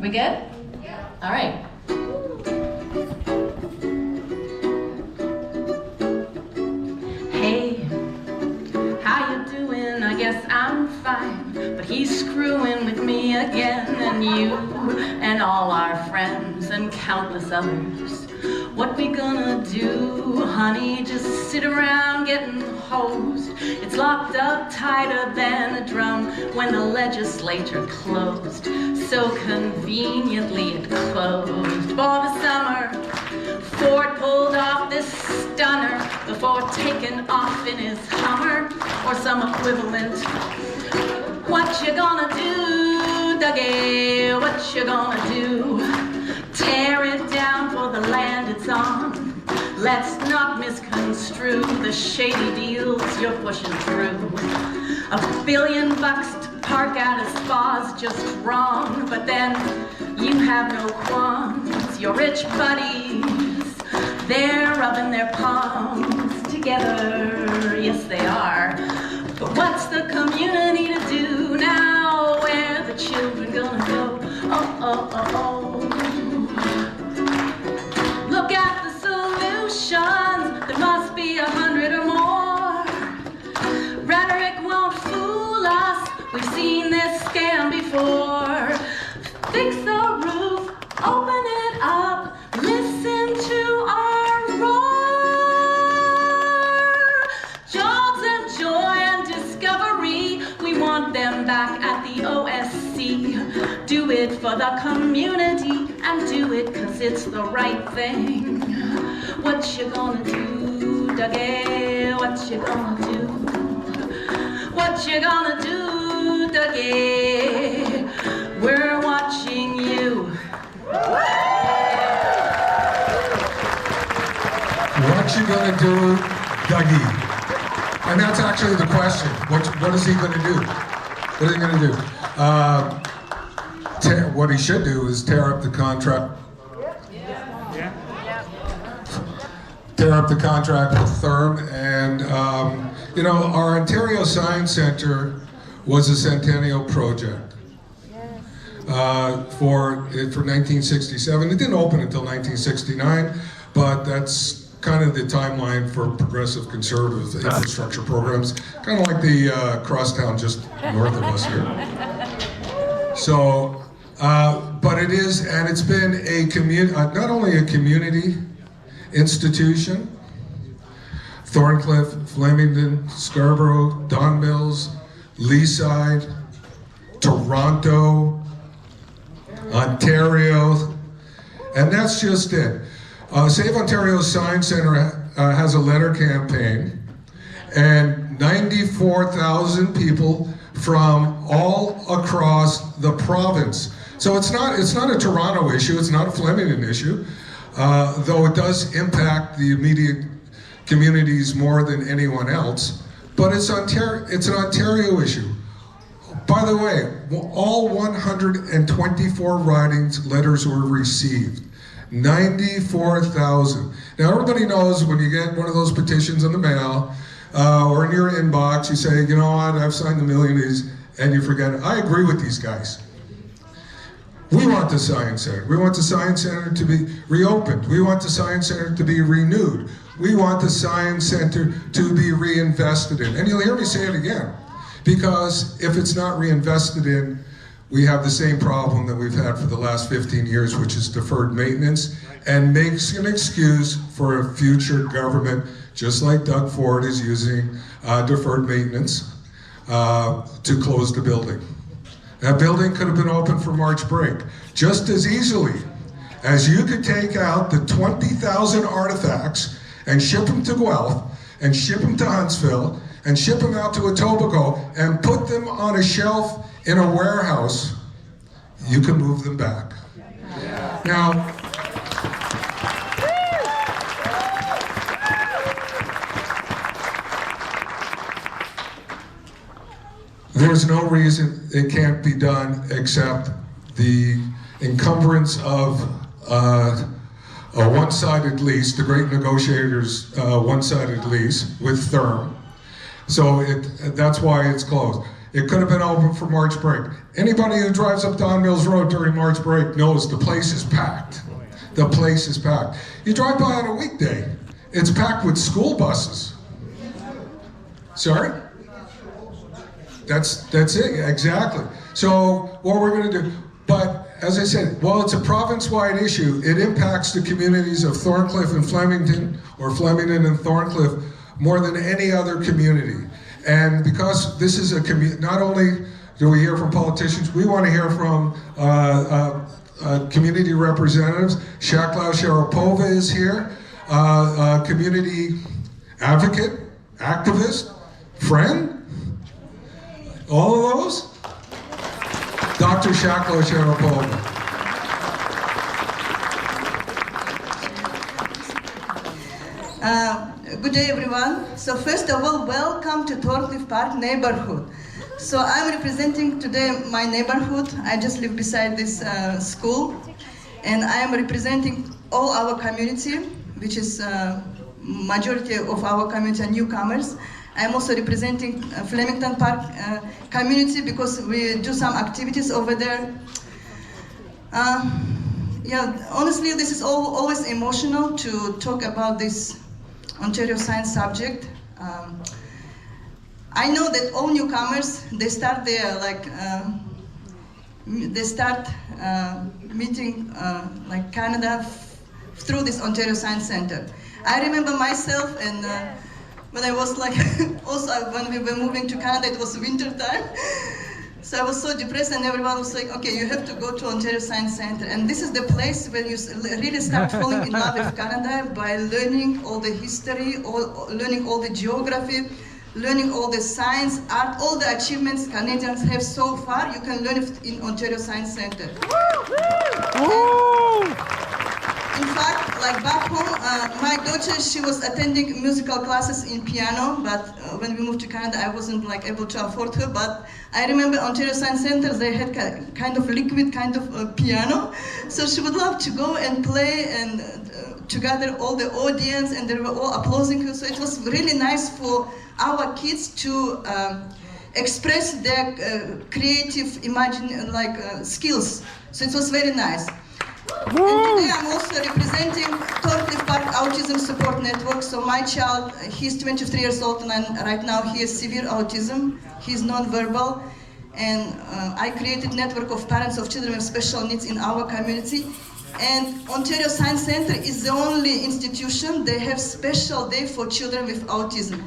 We good? Yeah. All right. Hey, how you doing? I guess I'm fine, but he's screwing with me again, and you and all our friends and countless others. What we gonna do, honey? Just sit around getting hosed. It's locked up tighter than a drum when the legislature closed. So conveniently it closed for the summer. Ford pulled off this stunner before taking off in his Hummer or some equivalent. What you gonna do, Dougie? What you gonna do? Tear it down for the land it's on. Let's not misconstrue the shady deals you're pushing through. $1 billion to park out a spa's just wrong, but then you have no qualms. Your rich buddies, they're rubbing their palms together. Yes, they are. But what's the community to do now? Where the children gonna go? Oh, oh, oh, oh. Look at the solutions. There must be 100 or more. Rhetoric won't fool us. We've seen this scam before. Fix the roof, open it up, listen to our roar. Jobs and joy and discovery, we want them back at the OSC. Do it for the community and do it 'cause it's the right thing. What you gonna do, Dougie? What you gonna do? What you gonna do, Dougie? We're watching you. What you gonna do, Dougie? And that's actually the question. What is he gonna do? What is he gonna do? What he should do is tear up the contract. Tear up the contract with Therm, and you know, our Ontario Science Centre was a centennial project for 1967. It didn't open until 1969, but that's kind of the timeline for progressive conservative infrastructure programs, kind of like the crosstown just north of us here. So, but it is, and it's been a not only a community institution. Thorncliffe, Flemington, Scarborough, Don Mills, Leaside, Toronto, Ontario, and that's just it. Save Ontario Science Centre has a letter campaign, and 94,000 people from all across the province. So it's not a Toronto issue, it's not a Flemington issue. Though it does impact the immediate communities more than anyone else, but it's an Ontario issue. By the way, all 124 letters were received. 94,000. Now everybody knows when you get one of those petitions in the mail or in your inbox, you say, you know what, I've signed a million of these, and you forget it. I agree with these guys. We want the Science Centre. We want the Science Centre to be reopened. We want the Science Centre to be renewed. We want the Science Centre to be reinvested in. And you'll hear me say it again, because if it's not reinvested in, we have the same problem that we've had for the last 15 years, which is deferred maintenance, and makes an excuse for a future government, just like Doug Ford is using deferred maintenance to close the building. That building could have been open for March break, just as easily as you could take out the 20,000 artifacts and ship them to Guelph, and ship them to Huntsville, and ship them out to Etobicoke, and put them on a shelf in a warehouse. You can move them back. Yeah. Now, there's no reason it can't be done except the encumbrance of a one-sided lease, the great negotiators' one-sided lease with Therm. So that's why it's closed. It could have been open for March break. Anybody who drives up Don Mills Road during March break knows the place is packed. The place is packed. You drive by on a weekday, it's packed with school buses. Sorry? That's it, exactly. So what we're going to do, but as I said, while it's a province-wide issue, it impacts the communities of Thorncliffe and Flemington, or Flemington and Thorncliffe, more than any other community. And because this is a community, not only do we hear from politicians, we want to hear from community representatives. Shaklau Sharapova is here, community advocate, activist, friend, all of those. Dr. Shaklau Sharapova. Good day, everyone. So first of all, welcome to Thorncliffe Park neighborhood. So I'm representing today my neighborhood. I just live beside this school, and I am representing all our community, which is majority of our community are newcomers. I'm also representing Flemington Park community because we do some activities over there. Yeah, honestly, this is always emotional to talk about this Ontario science subject. I know that all newcomers, they start their meeting like Canada through this Ontario Science Center. I remember myself, and when I was like, also when we were moving to Canada, it was winter time. So I was so depressed, and everyone was like, okay, you have to go to Ontario Science Center. And this is the place where you really start falling in love with Canada by learning all the history, learning all the geography, learning all the science, art, all the achievements Canadians have so far. You can learn it in Ontario Science Center. In fact, like back home, my daughter, she was attending musical classes in piano, but when we moved to Canada, I wasn't like able to afford her. But I remember Ontario Science Center, they had kind of liquid kind of piano, so she would love to go and play and to gather all the audience, and they were all applauding her. So it was really nice for our kids to express their creative, skills. So it was very nice. And today I'm also representing Thorncliffe Park Autism Support Network. So my child, he's 23 years old, and right now he has severe autism. He's non-verbal, and I created a network of parents of children with special needs in our community. And Ontario Science Center is the only institution they have special day for children with autism.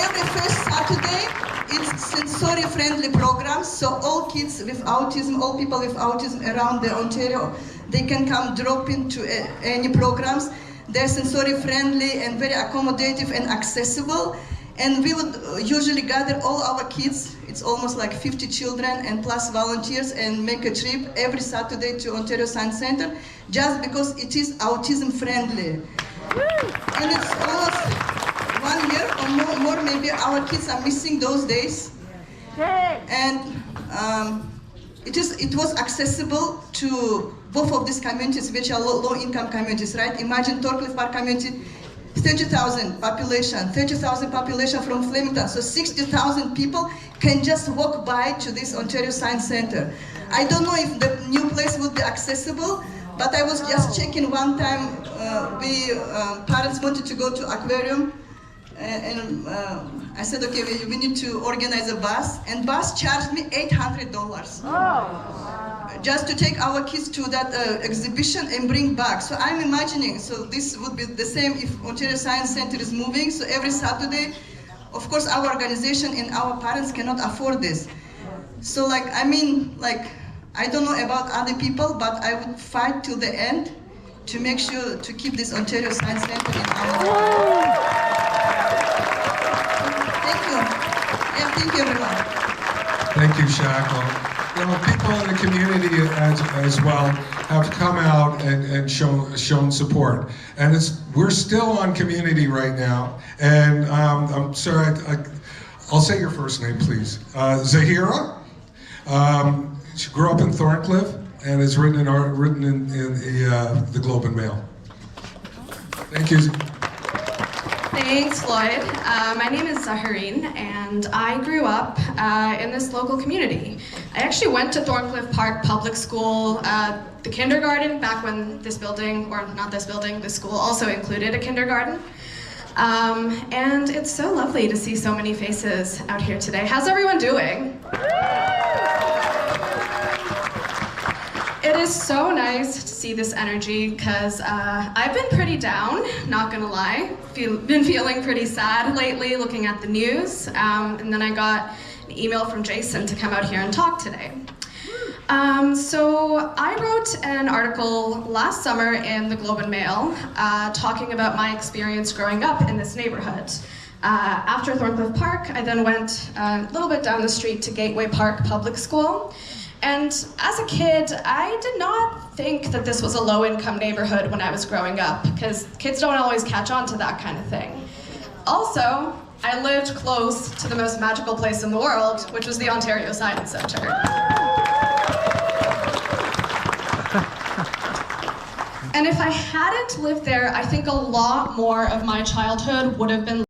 Every first Saturday, it's sensory-friendly programs, so all kids with autism, all people with autism around the Ontario, they can come drop into any programs. They're sensory-friendly and very accommodative and accessible. And we would usually gather all our kids, it's almost like 50 children and plus volunteers, and make a trip every Saturday to Ontario Science Center, just because it is autism-friendly. And it's almost 1 year or more, maybe our kids are missing those days. And it was accessible to both of these communities, which are low-income communities, right? Imagine Thorncliffe Park community, 30,000 population from Flemington, so 60,000 people can just walk by to this Ontario Science Center. I don't know if the new place would be accessible, but I was just checking one time, parents wanted to go to aquarium, and I said, okay, we need to organize a bus, and bus charged me $800. Just to take our kids to that exhibition and bring back. So I'm imagining, so this would be the same if Ontario Science Center is moving, so every Saturday, of course our organization and our parents cannot afford this. So I don't know about other people, but I would fight till the end to make sure to keep this Ontario Science Center in our Thank you. Yeah, thank you everyone. Thank you, Shaklau. You know, people in the community as well have come out and shown support. And we're still on community right now. And I'm sorry, I'll say your first name, please. Zahira. She grew up in Thorncliffe and is written in the Globe and Mail. Thank you. Thanks, Floyd. My name is Zaharine, and I grew up in this local community. I actually went to Thorncliffe Park Public School, the kindergarten, back when this building, or not this building, this school also included a kindergarten. And it's so lovely to see so many faces out here today. How's everyone doing? It is so nice to see this energy because I've been pretty down, not gonna lie. Been feeling pretty sad lately looking at the news. And then I got an email from Jason to come out here and talk today. So I wrote an article last summer in the Globe and Mail talking about my experience growing up in this neighborhood. After Thorncliffe Park, I then went a little bit down the street to Gateway Park Public School. And as a kid, I did not think that this was a low-income neighborhood when I was growing up, because kids don't always catch on to that kind of thing. Also, I lived close to the most magical place in the world, which was the Ontario Science Centre. And if I hadn't lived there, I think a lot more of my childhood would have been